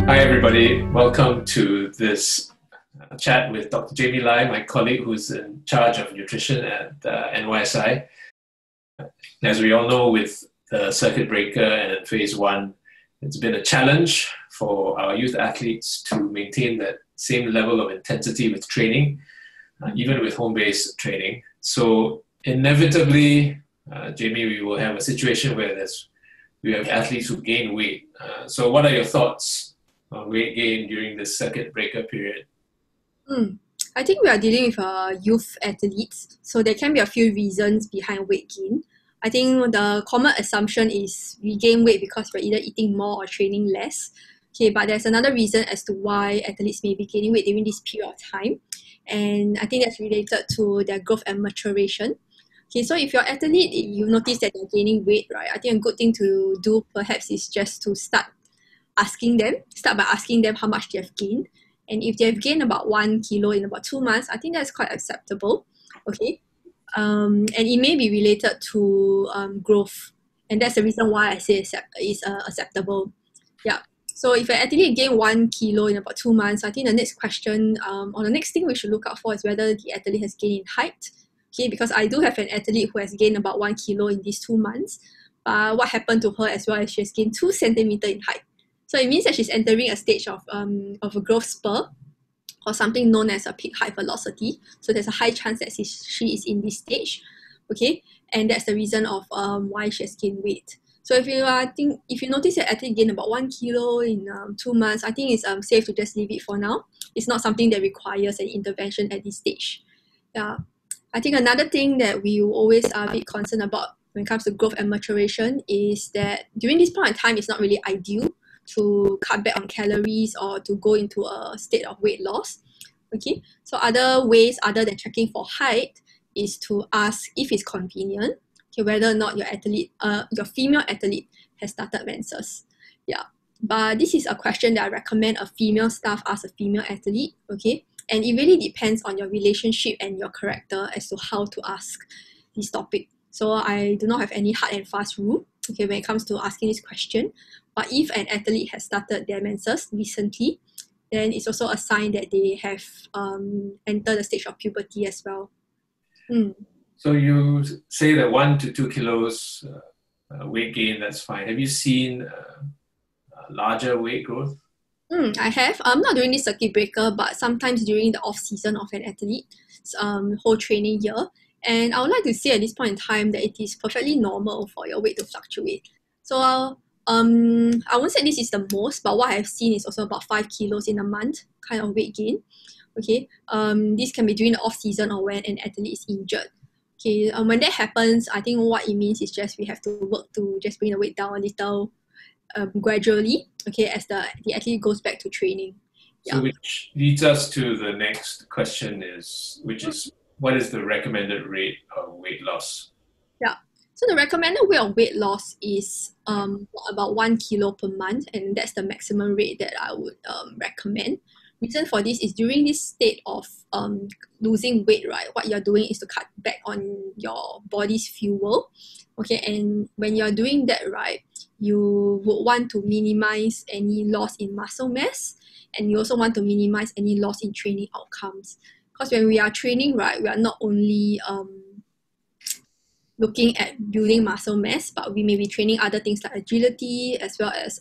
Hi, everybody. Welcome to this chat with Dr. Jamie Lye, my colleague who's in charge of nutrition at NYSI. As we all know, with the circuit breaker and phase one, it's been a challenge for our youth athletes to maintain that same level of intensity with training, even with home-based training. So inevitably, Jamie, we will have a situation where we have athletes who gain weight. So what are your thoughts on weight gain during this circuit breaker period? I think we are dealing with youth athletes, so there can be a few reasons behind weight gain. I think the common assumption is we gain weight because we're either eating more or training less. Okay, but there's another reason as to why athletes may be gaining weight during this period of time, and I think that's related to their growth and maturation. Okay, so if you're an athlete, you notice that they're gaining weight, right? I think a good thing to do perhaps is just to start by asking them how much they have gained. And if they have gained about 1 kilo in about 2 months, I think that's quite acceptable. Okay. And it may be related to growth. And that's the reason why I say it's acceptable. Yeah. So if an athlete gained 1 kilo in about 2 months, I think the next question or the next thing we should look out for is whether the athlete has gained in height. Okay, because I do have an athlete who has gained about 1 kilo in these 2 months. What happened to her as well is she has gained 2 centimeters in height. So it means that she's entering a stage of a growth spur or something known as a peak height velocity. So there's a high chance that she is in this stage, okay? And that's the reason of why she has gained weight. So if you notice that athlete gained about 1 kilo in 2 months, I think it's safe to just leave it for now. It's not something that requires an intervention at this stage. Yeah, I think another thing that we always are a bit concerned about when it comes to growth and maturation is that during this point in time, it's not really ideal to cut back on calories or to go into a state of weight loss. Okay, so other ways other than checking for height is to ask if it's convenient, okay, whether or not your female athlete has started menses. Yeah, but this is a question that I recommend a female staff ask a female athlete, okay, and it really depends on your relationship and your character as to how to ask this topic. So I do not have any hard and fast rule, okay, when it comes to asking this question. But if an athlete has started their menses recently, then it's also a sign that they have entered the stage of puberty as well. So you say that 1 to 2 kilos weight gain, that's fine. Have you seen larger weight growth? I have. Not during this circuit breaker, but sometimes during the off season of an athlete's whole training year. And I would like to say at this point in time that it is perfectly normal for your weight to fluctuate. So I won't say this is the most, but what I've seen is also about 5 kilos in a month kind of weight gain. Okay, this can be during the off season or when an athlete is injured. Okay, when that happens, I think what it means is just we have to work to just bring the weight down a little gradually. Okay, as the athlete goes back to training. So which leads us to the next question what is the recommended rate of weight loss? Yeah. So the recommended rate of weight loss is about 1 kilo per month, and that's the maximum rate that I would recommend. Reason for this is during this state of losing weight, right? What you're doing is to cut back on your body's fuel, okay? And when you're doing that, right, you would want to minimize any loss in muscle mass, and you also want to minimize any loss in training outcomes. Because when we are training, right, we are not only looking at building muscle mass, but we may be training other things like agility as well as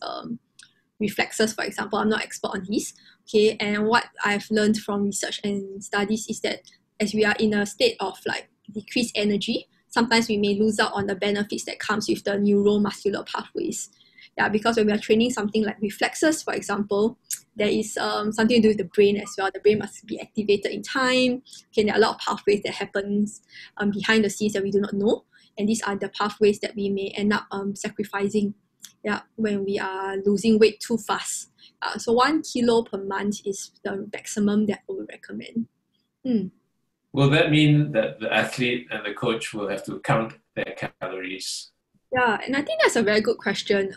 reflexes, for example. I'm not expert on this, okay? And what I've learned from research and studies is that as we are in a state of like decreased energy, sometimes we may lose out on the benefits that comes with the neuromuscular pathways. Yeah, because when we are training something like reflexes, for example, there is something to do with the brain as well. The brain must be activated in time. Okay, there are a lot of pathways that happens behind the scenes that we do not know. And these are the pathways that we may end up sacrificing, yeah, when we are losing weight too fast. So 1 kilo per month is the maximum that I would recommend. Will that mean that the athlete and the coach will have to count their calories? Yeah, and I think that's a very good question.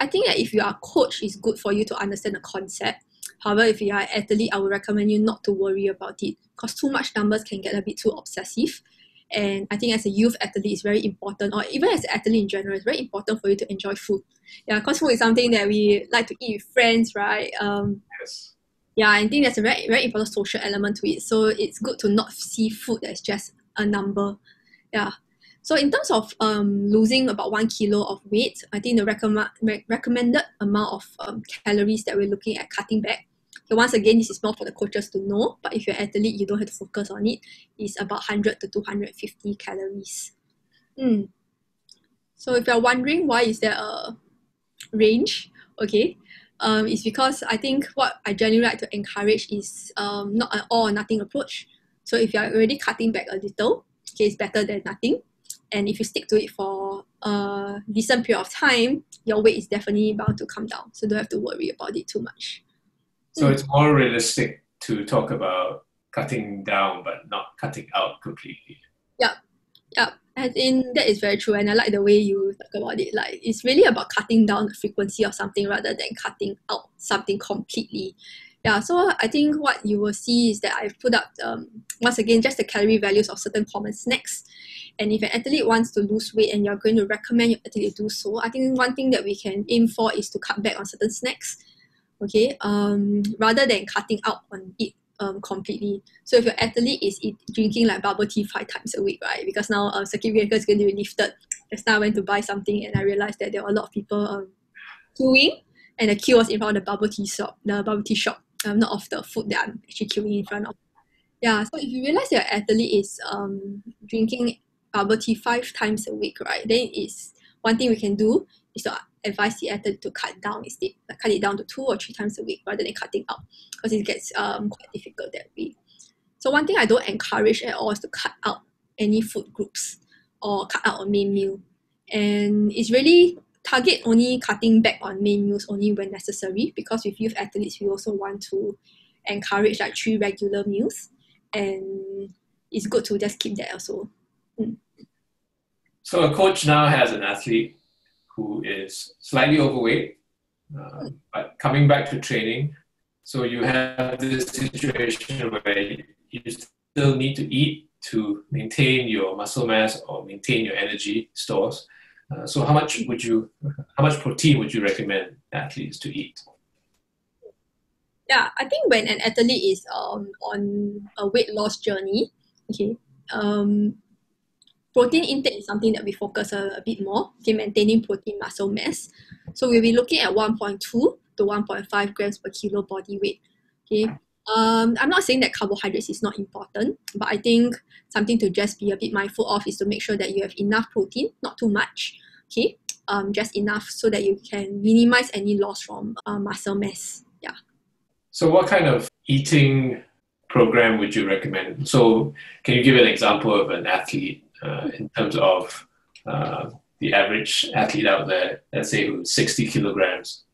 I think that if you are a coach, it's good for you to understand the concept. However, if you are an athlete, I would recommend you not to worry about it because too much numbers can get a bit too obsessive. And I think as a youth athlete, it's very important, or even as an athlete in general, it's very important for you to enjoy food. Yeah, because food is something that we like to eat with friends, right? Yes. Yeah, I think there's a very, very important social element to it. So it's good to not see food as just a number. Yeah. So in terms of losing about 1 kilo of weight, I think the recommended amount of calories that we're looking at cutting back. So once again, this is more for the coaches to know, but if you're an athlete, you don't have to focus on it. It's about 100 to 250 calories. So if you're wondering why is there a range, okay, it's because I think what I generally like to encourage is not an all or nothing approach. So if you're already cutting back a little, okay, it's better than nothing. And if you stick to it for a decent period of time, your weight is definitely bound to come down. So don't have to worry about it too much. So it's more realistic to talk about cutting down but not cutting out completely. Yeah, I think that is very true, and I like the way you talk about it. Like, it's really about cutting down the frequency of something rather than cutting out something completely. Yeah, so I think what you will see is that I've put up, once again, just the calorie values of certain common snacks. And if an athlete wants to lose weight and you're going to recommend your athlete to do so, I think one thing that we can aim for is to cut back on certain snacks, okay, rather than cutting out on it completely. So if your athlete is drinking like bubble tea 5 times a week, right? Because now circuit breaker is going to be lifted. Just now I went to buy something and I realized that there were a lot of people queuing, and the queue was in front of the bubble tea shop, not of the food that I'm actually queuing in front of. Yeah, so if you realize your athlete is drinking bubble tea 5 times a week, right? Then it's one thing we can do is to advise the athlete to cut down instead, like cut it down to 2 or 3 times a week rather than cutting out, because it gets quite difficult that way. So one thing I don't encourage at all is to cut out any food groups or cut out a main meal, and it's really target only cutting back on main meals only when necessary, because with youth athletes we also want to encourage like 3 regular meals, and it's good to just keep that also. So a coach now has an athlete who is slightly overweight, but coming back to training. So you have this situation where you still need to eat to maintain your muscle mass or maintain your energy stores. So how much protein would you recommend athletes to eat? Yeah, I think when an athlete is on a weight loss journey, okay, protein intake is something that we focus a bit more, okay, maintaining protein muscle mass. So we'll be looking at 1.2 to 1.5 grams per kilo body weight. Okay. I'm not saying that carbohydrates is not important, but I think something to just be a bit mindful of is to make sure that you have enough protein, not too much, okay, just enough so that you can minimize any loss from muscle mass. Yeah. So what kind of eating program would you recommend? So can you give an example of an athlete in terms of the average athlete out there, let's say who's 60 kilograms,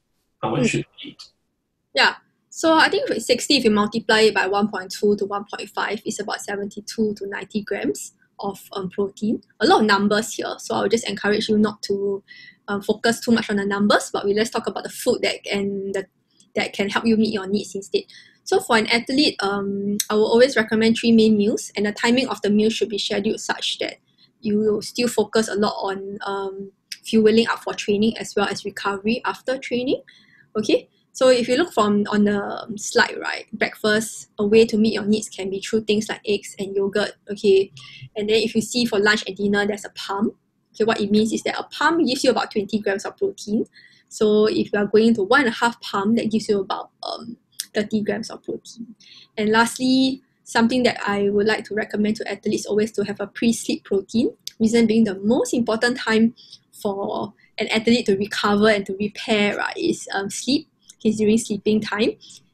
how much should he eat? Yeah, so I think with 60, if you multiply it by 1.2 to 1.5, it's about 72 to 90 grams of protein. A lot of numbers here, so I would just encourage you not to focus too much on the numbers, but let's talk about the food that can help you meet your needs instead. So for an athlete, I will always recommend 3 main meals, and the timing of the meal should be scheduled such that you will still focus a lot on fueling up for training as well as recovery after training. Okay, so if you look on the slide, right, breakfast, a way to meet your needs can be through things like eggs and yogurt. Okay, and then if you see for lunch and dinner, there's a pump. Okay, what it means is that a pump gives you about 20 grams of protein. So if you are going to 1.5 pump, that gives you about 30 grams of protein. And lastly, something that I would like to recommend to athletes always to have a pre-sleep protein. Reason being, the most important time for an athlete to recover and to repair, right, is sleep. It's during sleeping time,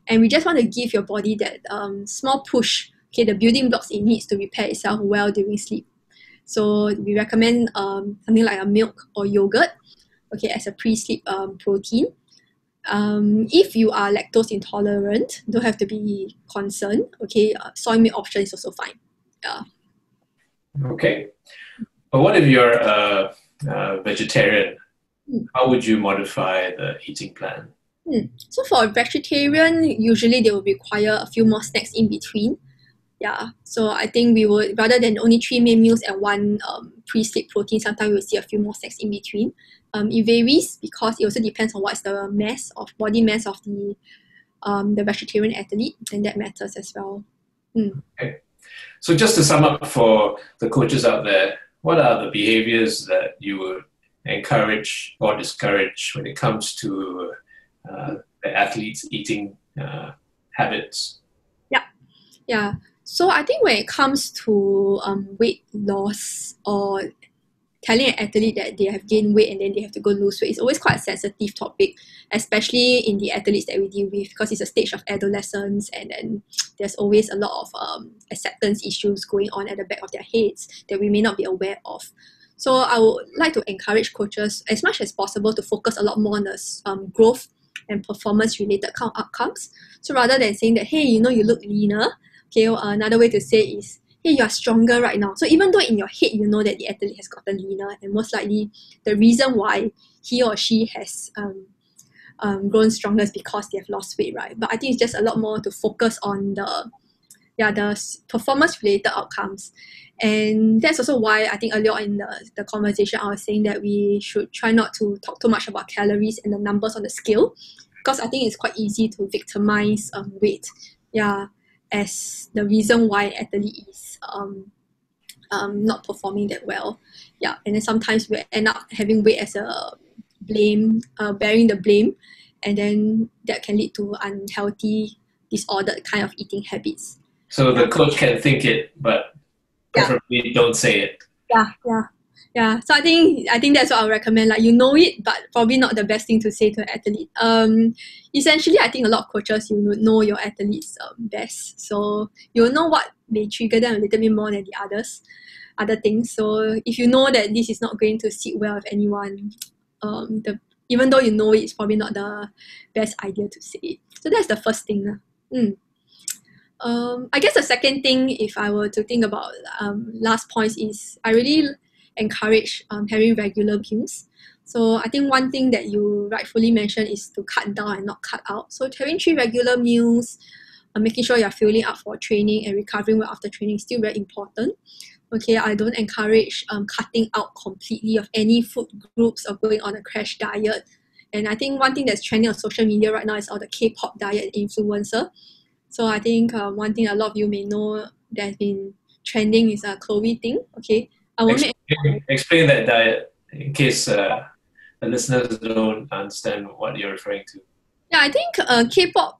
and we just want to give your body that small push. Okay, the building blocks it needs to repair itself well during sleep. So we recommend something like a milk or yogurt, okay, as a pre-sleep protein. If you are lactose intolerant, don't have to be concerned. Okay, soy milk option is also fine. Yeah. Okay. But what if you're a vegetarian? How would you modify the eating plan? So for a vegetarian, usually they will require a few more snacks in between. Yeah, so I think we would, rather than only 3 main meals and 1 pre-sleep protein, sometimes we'll see a few more snacks in between. It varies because it also depends on what's the body mass of the vegetarian athlete, and that matters as well. Okay. So just to sum up for the coaches out there, what are the behaviors that you would encourage or discourage when it comes to the athletes' eating habits? Yeah. So I think when it comes to weight loss or telling an athlete that they have gained weight and then they have to go lose weight, it's always quite a sensitive topic, especially in the athletes that we deal with, because it's a stage of adolescence, and then there's always a lot of acceptance issues going on at the back of their heads that we may not be aware of. So I would like to encourage coaches as much as possible to focus a lot more on the growth and performance related kind of outcomes. So rather than saying that, hey, you look leaner, okay, another way to say is, hey, you are stronger right now. So even though in your head you know that the athlete has gotten leaner, and most likely the reason why he or she has grown stronger is because they have lost weight, right? But I think it's just a lot more to focus on the performance related outcomes. And that's also why I think earlier in the conversation I was saying that we should try not to talk too much about calories and the numbers on the scale, because I think it's quite easy to victimize weight. As the reason why athlete is not performing that well. And then sometimes we end up having weight as a blame, bearing the blame, and then that can lead to unhealthy, disordered kind of eating habits. So the coach can think it, but preferably don't say it. So I think that's what I would recommend. Like, you know it, but probably not the best thing to say to an athlete. Essentially, I think a lot of coaches, you would know your athletes best. So you'll know what may trigger them a little bit more than the other things. So if you know that this is not going to sit well with anyone, even though you know it's probably not the best idea to say it. So that's the first thing. I guess the second thing, if I were to think about last points, is I really encourage having regular meals. So I think one thing that you rightfully mentioned is to cut down and not cut out. So having 3 regular meals, making sure you're fueling up for training and recovering well after training is still very important. Okay, I don't encourage cutting out completely of any food groups or going on a crash diet. And I think one thing that's trending on social media right now is all the Kpop diet influencer. So I think one thing a lot of you may know that has been trending is a Chloe thing. Okay, Explain that diet in case the listeners don't understand what you're referring to. Yeah, I think Kpop,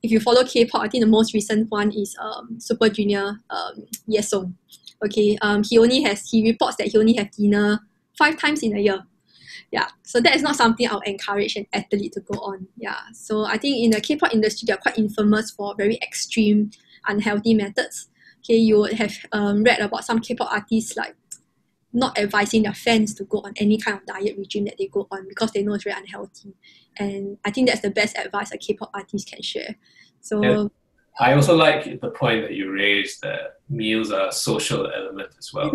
if you follow Kpop, I think the most recent one is Super Junior Yesung. Okay, he reports that he only has dinner 5 times in a year. So that is not something I'll encourage an athlete to go on. So I think in the K-pop industry, they're quite infamous for very extreme, unhealthy methods. Okay, you would have read about some K-pop artists like not advising their fans to go on any kind of diet regime that they go on because they know it's very unhealthy. And I think that's the best advice a K-pop artist can share. So I also like the point that you raised that meals are a social element as well.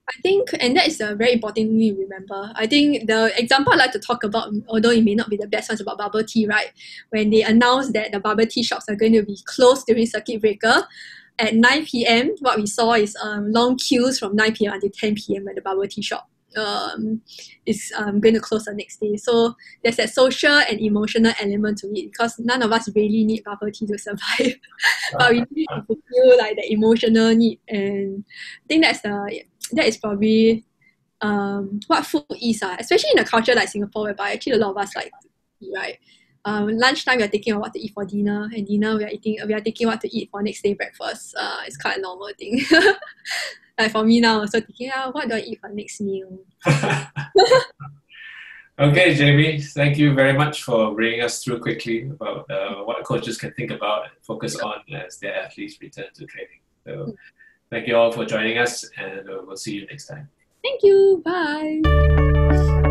I think, and that is a very important thing to remember. I think the example I like to talk about, although it may not be the best one, is about bubble tea, right? When they announced that the bubble tea shops are going to be closed during circuit breaker, at 9 p.m., what we saw is long queues from 9 p.m. until 10 p.m. at the bubble tea shop. Is going to close the next day. So there's that social and emotional element to it, because none of us really need bubble tea to survive. But we need to fulfill like the emotional need. And I think that is probably what food is, especially in a culture like Singapore, whereby actually a lot of us like to eat, right? Lunchtime we are thinking of what to eat for dinner, and dinner we are thinking what to eat for next day breakfast. It's quite a normal thing. Like for me now, also thinking, what do I eat for next meal? Okay, Jamie, thank you very much for bringing us through quickly about what coaches can think about and focus on as their athletes return to training. So thank you all for joining us, and we'll see you next time. Thank you. Bye.